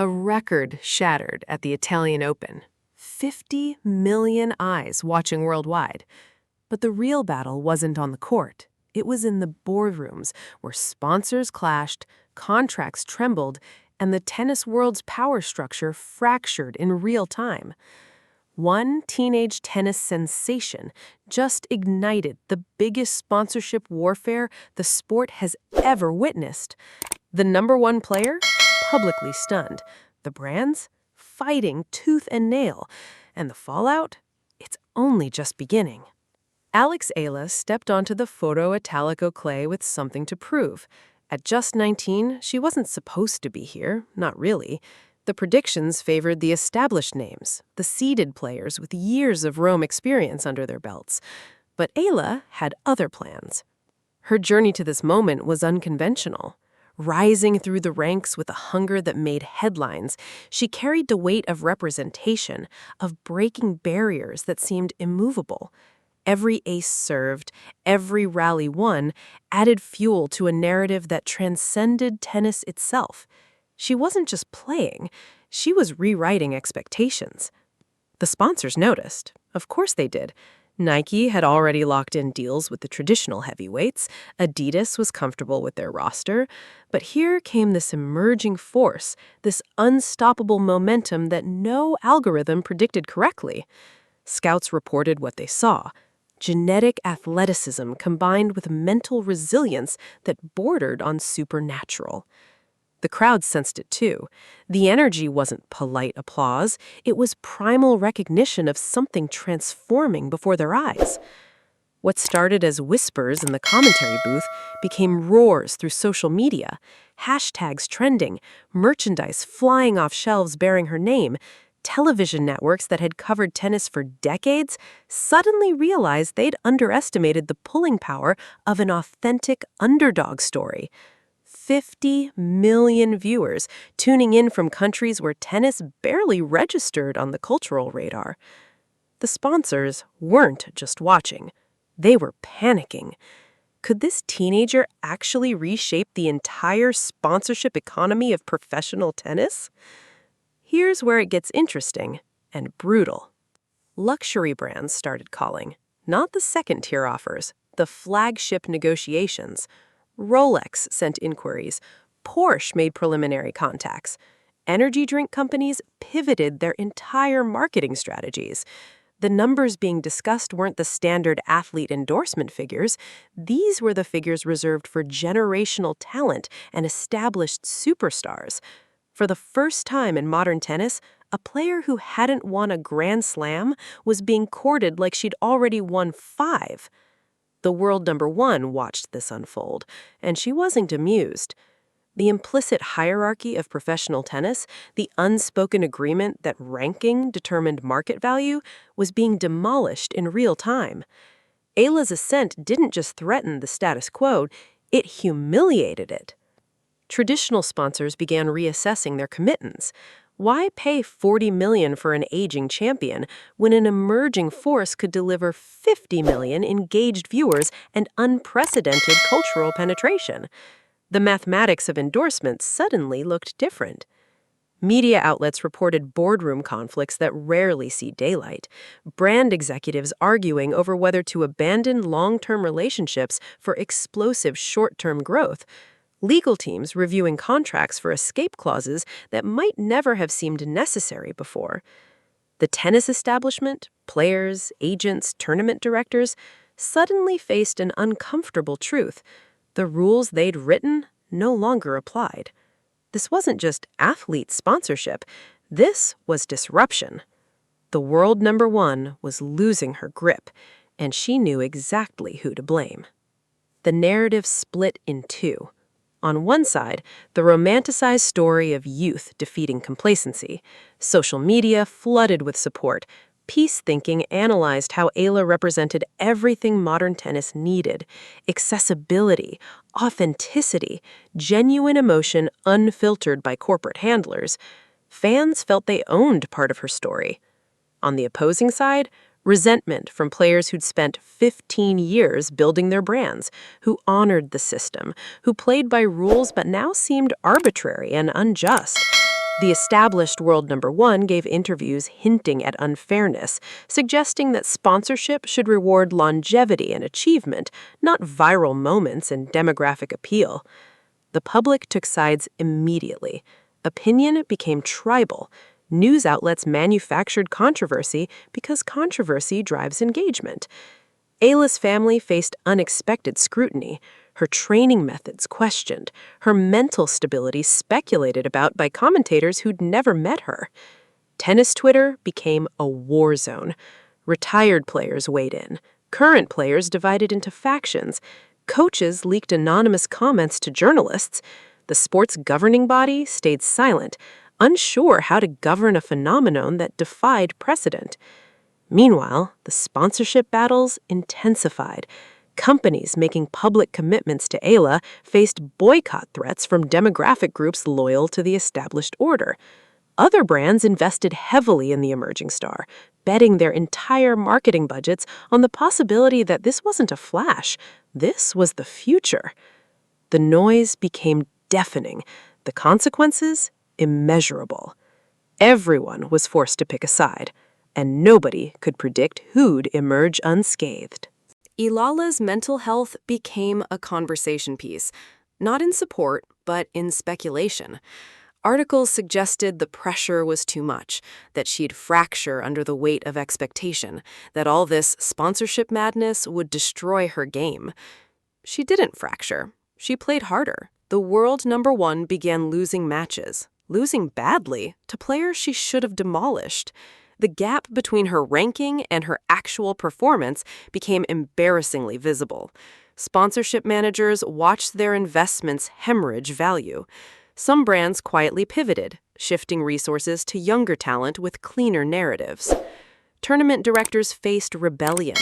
A record shattered at the Italian Open. 50 million eyes watching worldwide. But the real battle wasn't on the court. It was in the boardrooms where sponsors clashed, contracts trembled, and the tennis world's power structure fractured in real time. One teenage tennis sensation just ignited the biggest sponsorship warfare the sport has ever witnessed. The number one player? Publicly stunned. The brands? Fighting tooth and nail. And the fallout? It's only just beginning. Alex Eala stepped onto the Photo Italico clay with something to prove. At just 19, she wasn't supposed to be here, not really. The predictions favored the established names, the seeded players with years of Rome experience under their belts. But Eala had other plans. Her journey to this moment was unconventional. Rising through the ranks with a hunger that made headlines, she carried the weight of representation, of breaking barriers that seemed immovable. Every ace served, every rally won, added fuel to a narrative that transcended tennis itself. She wasn't just playing, she was rewriting expectations. The sponsors noticed. Of course they did. Nike had already locked in deals with the traditional heavyweights. Adidas was comfortable with their roster. But here came this emerging force, this unstoppable momentum that no algorithm predicted correctly. Scouts reported what they saw. Genetic athleticism combined with mental resilience that bordered on supernatural. The crowd sensed it too. The energy wasn't polite applause. It was primal recognition of something transforming before their eyes. What started as whispers in the commentary booth became roars through social media, hashtags trending, merchandise flying off shelves bearing her name. Television networks that had covered tennis for decades suddenly realized they'd underestimated the pulling power of an authentic underdog story. 50 million viewers tuning in from countries where tennis barely registered on the cultural radar. The sponsors weren't just watching. They were panicking. Could this teenager actually reshape the entire sponsorship economy of professional tennis? Here's where it gets interesting and brutal. Luxury brands started calling, not the second-tier offers, the flagship negotiations. Rolex sent inquiries. Porsche made preliminary contacts. Energy drink companies pivoted their entire marketing strategies. The numbers being discussed weren't the standard athlete endorsement figures. These were the figures reserved for generational talent and established superstars. For the first time in modern tennis, a player who hadn't won a Grand Slam was being courted like she'd already won 5. The world number one watched this unfold, and she wasn't amused. The implicit hierarchy of professional tennis, the unspoken agreement that ranking determined market value, was being demolished in real time. Eala's ascent didn't just threaten the status quo, it humiliated it. Traditional sponsors began reassessing their commitments. Why pay $40 million for an aging champion when an emerging force could deliver 50 million engaged viewers and unprecedented cultural penetration? The mathematics of endorsements suddenly looked different. Media outlets reported boardroom conflicts that rarely see daylight, brand executives arguing over whether to abandon long-term relationships for explosive short-term growth, legal teams reviewing contracts for escape clauses that might never have seemed necessary before. The tennis establishment, players, agents, tournament directors suddenly faced an uncomfortable truth. The rules they'd written no longer applied. This wasn't just athlete sponsorship. This was disruption. The world number one was losing her grip, and she knew exactly who to blame. The narrative split in two. On one side, the romanticized story of youth defeating complacency. Social media flooded with support. Peace thinking analyzed how Eala represented everything modern tennis needed: accessibility, authenticity, genuine emotion unfiltered by corporate handlers. Fans felt they owned part of her story. On the opposing side, resentment from players who'd spent 15 years building their brands, who honored the system, who played by rules but now seemed arbitrary and unjust. The established world number one gave interviews hinting at unfairness, suggesting that sponsorship should reward longevity and achievement, not viral moments and demographic appeal. The public took sides immediately. Opinion became tribal. News outlets manufactured controversy because controversy drives engagement. Eala's family faced unexpected scrutiny, her training methods questioned, her mental stability speculated about by commentators who'd never met her. Tennis Twitter became a war zone. Retired players weighed in. Current players divided into factions. Coaches leaked anonymous comments to journalists. The sport's governing body stayed silent, unsure how to govern a phenomenon that defied precedent. Meanwhile, the sponsorship battles intensified. Companies making public commitments to Eala faced boycott threats from demographic groups loyal to the established order. Other brands invested heavily in the emerging star, betting their entire marketing budgets on the possibility that this wasn't a flash, this was the future. The noise became deafening, the consequences immeasurable. Everyone was forced to pick a side, and nobody could predict who'd emerge unscathed. Eala's mental health became a conversation piece, not in support, but in speculation. Articles suggested the pressure was too much, that she'd fracture under the weight of expectation, that all this sponsorship madness would destroy her game. She didn't fracture. She played harder. The world number one began losing matches, losing badly, to players she should have demolished. The gap between her ranking and her actual performance became embarrassingly visible. Sponsorship managers watched their investments hemorrhage value. Some brands quietly pivoted, shifting resources to younger talent with cleaner narratives. Tournament directors faced rebellion.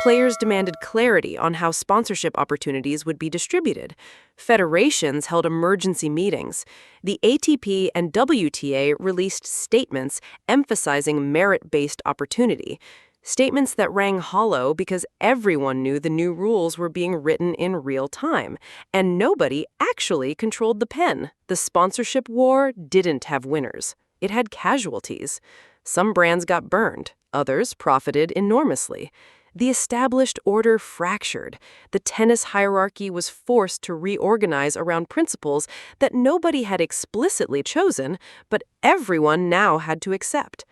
Players demanded clarity on how sponsorship opportunities would be distributed. Federations held emergency meetings. The ATP and WTA released statements emphasizing merit-based opportunity. Statements that rang hollow because everyone knew the new rules were being written in real time, and nobody actually controlled the pen. The sponsorship war didn't have winners. It had casualties. Some brands got burned. Others profited enormously. The established order fractured. The tennis hierarchy was forced to reorganize around principles that nobody had explicitly chosen, but everyone now had to accept.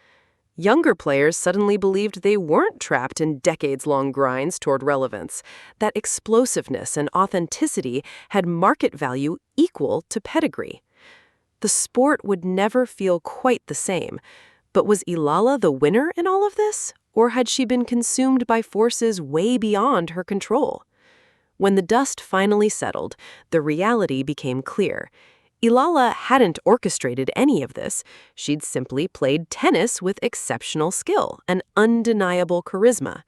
Younger players suddenly believed they weren't trapped in decades-long grinds toward relevance. That explosiveness and authenticity had market value equal to pedigree. The sport would never feel quite the same. But was Eala the winner in all of this? Or had she been consumed by forces way beyond her control? When the dust finally settled, the reality became clear. Eala hadn't orchestrated any of this. She'd simply played tennis with exceptional skill and undeniable charisma.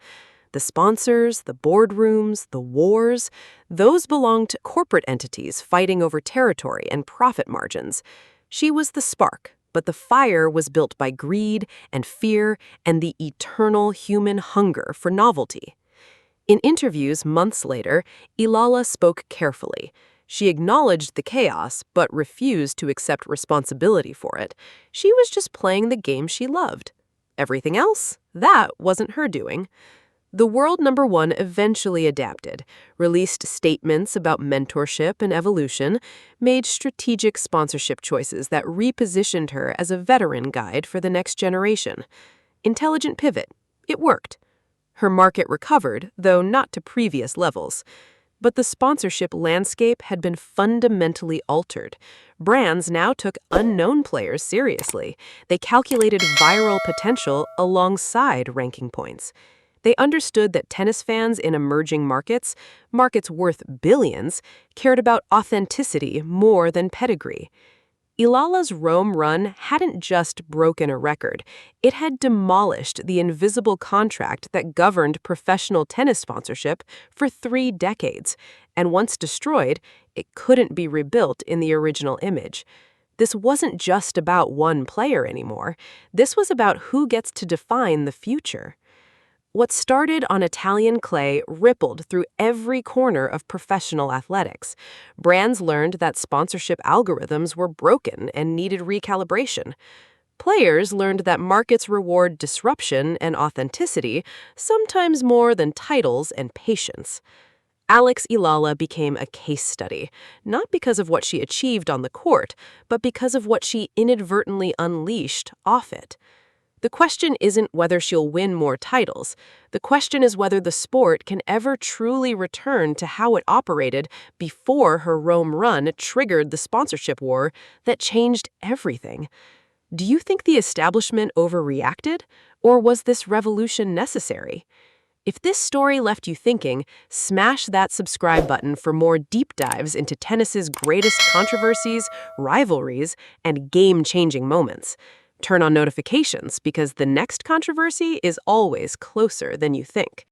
The sponsors, the boardrooms, the wars, those belonged to corporate entities fighting over territory and profit margins. She was the spark, but the fire was built by greed and fear and the eternal human hunger for novelty. In interviews months later, Eala spoke carefully. She acknowledged the chaos, but refused to accept responsibility for it. She was just playing the game she loved. Everything else, that wasn't her doing. The world number one eventually adapted, released statements about mentorship and evolution, made strategic sponsorship choices that repositioned her as a veteran guide for the next generation. Intelligent pivot. It worked. Her market recovered, though not to previous levels. But the sponsorship landscape had been fundamentally altered. Brands now took unknown players seriously. They calculated viral potential alongside ranking points. They understood that tennis fans in emerging markets, markets worth billions, cared about authenticity more than pedigree. Eala's Rome run hadn't just broken a record. It had demolished the invisible contract that governed professional tennis sponsorship for 3 decades. And once destroyed, it couldn't be rebuilt in the original image. This wasn't just about one player anymore. This was about who gets to define the future. What started on Italian clay rippled through every corner of professional athletics. Brands learned that sponsorship algorithms were broken and needed recalibration. Players learned that markets reward disruption and authenticity, sometimes more than titles and patience. Eala became a case study, not because of what she achieved on the court, but because of what she inadvertently unleashed off it. The question isn't whether she'll win more titles. The question is whether the sport can ever truly return to how it operated before her Rome run triggered the sponsorship war that changed everything. Do you think the establishment overreacted, or was this revolution necessary? If this story left you thinking, smash that subscribe button for more deep dives into tennis's greatest controversies, rivalries, and game-changing moments. Turn on notifications because the next controversy is always closer than you think.